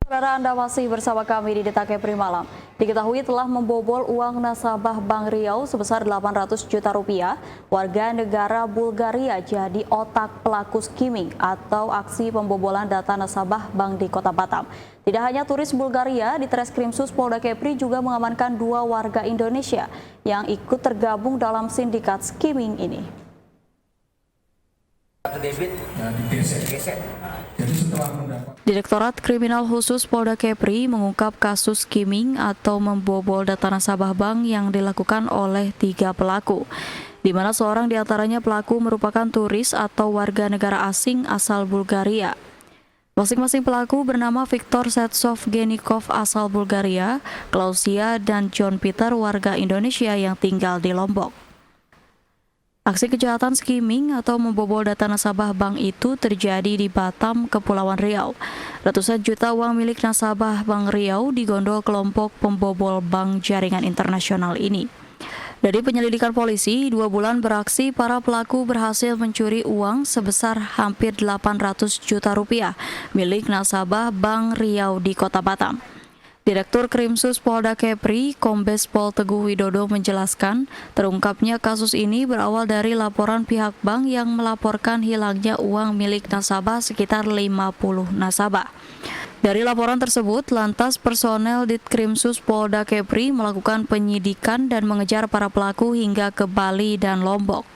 Saudara, Anda masih bersama kami di Deta Kepri Malam. Diketahui telah membobol uang nasabah Bank Riau sebesar 800 juta rupiah. Warga negara Bulgaria jadi otak pelaku skimming atau aksi pembobolan data nasabah bank di Kota Batam. Tidak hanya turis Bulgaria, di Treskrimsus Polda Kepri juga mengamankan 2 warga Indonesia yang ikut tergabung dalam sindikat skimming ini. Direktorat Kriminal Khusus Polda Kepri mengungkap kasus skimming atau membobol data nasabah bank yang dilakukan oleh 3 pelaku, di mana seorang diantaranya pelaku merupakan turis atau warga negara asing asal Bulgaria. Masing-masing pelaku bernama Viktor Setsov-Genikov asal Bulgaria, Klausia, dan John Peter warga Indonesia yang tinggal di Lombok. Aksi kejahatan skimming atau membobol data nasabah bank itu terjadi di Batam, Kepulauan Riau. Ratusan juta uang milik nasabah Bank Riau digondol kelompok pembobol bank jaringan internasional ini. Dari penyelidikan polisi, 2 bulan beraksi, para pelaku berhasil mencuri uang sebesar hampir 800 juta rupiah milik nasabah Bank Riau di Kota Batam. Direktur Krimsus Polda Kepri, Kombes Pol Teguh Widodo menjelaskan, terungkapnya kasus ini berawal dari laporan pihak bank yang melaporkan hilangnya uang milik nasabah sekitar 50 nasabah. Dari laporan tersebut, lantas personel Ditkrimsus Polda Kepri melakukan penyidikan dan mengejar para pelaku hingga ke Bali dan Lombok.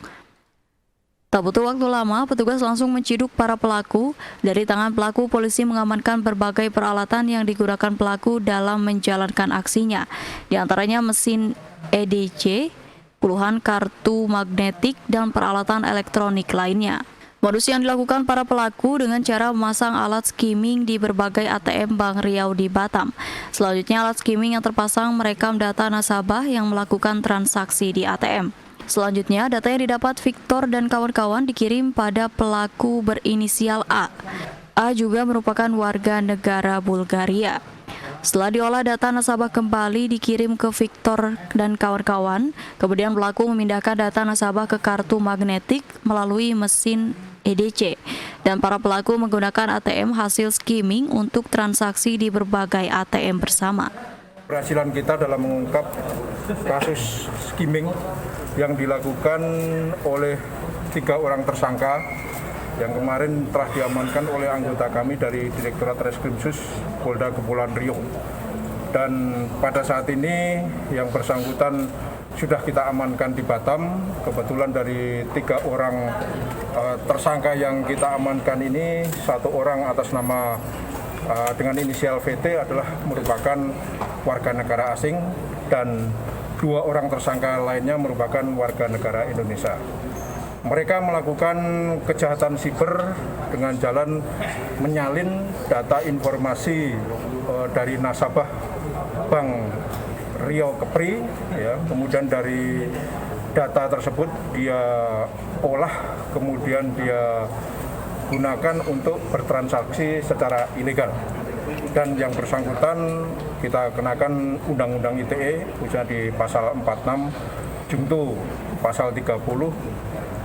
Tak butuh waktu lama, petugas langsung menciduk para pelaku. Dari tangan pelaku, polisi mengamankan berbagai peralatan yang digunakan pelaku dalam menjalankan aksinya. Di antaranya mesin EDC, puluhan kartu magnetik, dan peralatan elektronik lainnya. Modus yang dilakukan para pelaku dengan cara memasang alat skimming di berbagai ATM Bank Riau di Batam. Selanjutnya, alat skimming yang terpasang merekam data nasabah yang melakukan transaksi di ATM. Selanjutnya, data yang didapat Viktor dan kawan-kawan dikirim pada pelaku berinisial A. A juga merupakan warga negara Bulgaria. Setelah diolah, data nasabah kembali dikirim ke Viktor dan kawan-kawan. Kemudian pelaku memindahkan data nasabah ke kartu magnetik melalui mesin EDC. Dan para pelaku menggunakan ATM hasil skimming untuk transaksi di berbagai ATM bersama. Keberhasilan kita dalam mengungkap kasus skimming yang dilakukan oleh 3 orang tersangka yang kemarin telah diamankan oleh anggota kami dari Direktorat Treskrimsus Polda Kepulauan Riau. Dan pada saat ini yang bersangkutan sudah kita amankan di Batam. Kebetulan dari 3 orang tersangka yang kita amankan ini, 1 orang atas nama dengan inisial VT adalah merupakan warga negara asing dan 2 orang tersangka lainnya merupakan warga negara Indonesia. Mereka melakukan kejahatan siber dengan jalan menyalin data informasi dari nasabah Bank Riau Kepri, ya. Kemudian dari data tersebut dia olah, kemudian dia gunakan untuk bertransaksi secara ilegal. Dan yang bersangkutan kita kenakan Undang-Undang ITE, khususnya di pasal 46 Jungto pasal 30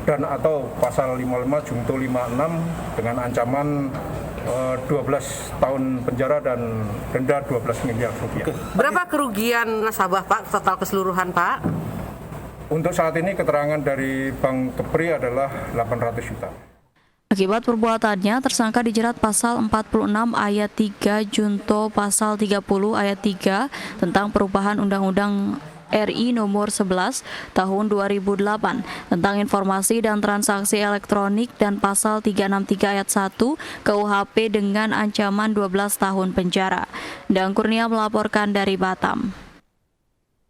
dan atau pasal 55 Jungto 56 dengan ancaman 12 tahun penjara dan denda 12 miliar rupiah. Berapa kerugian nasabah, Pak, total keseluruhan, Pak? Untuk saat ini keterangan dari Bank Kepri adalah 800 juta. Akibat perbuatannya, tersangka dijerat pasal 46 ayat 3 Junto pasal 30 ayat 3 tentang perubahan Undang-Undang RI nomor 11 tahun 2008 tentang informasi dan transaksi elektronik dan pasal 363 ayat 1 KUHP dengan ancaman 12 tahun penjara. Dan Kurnia melaporkan dari Batam.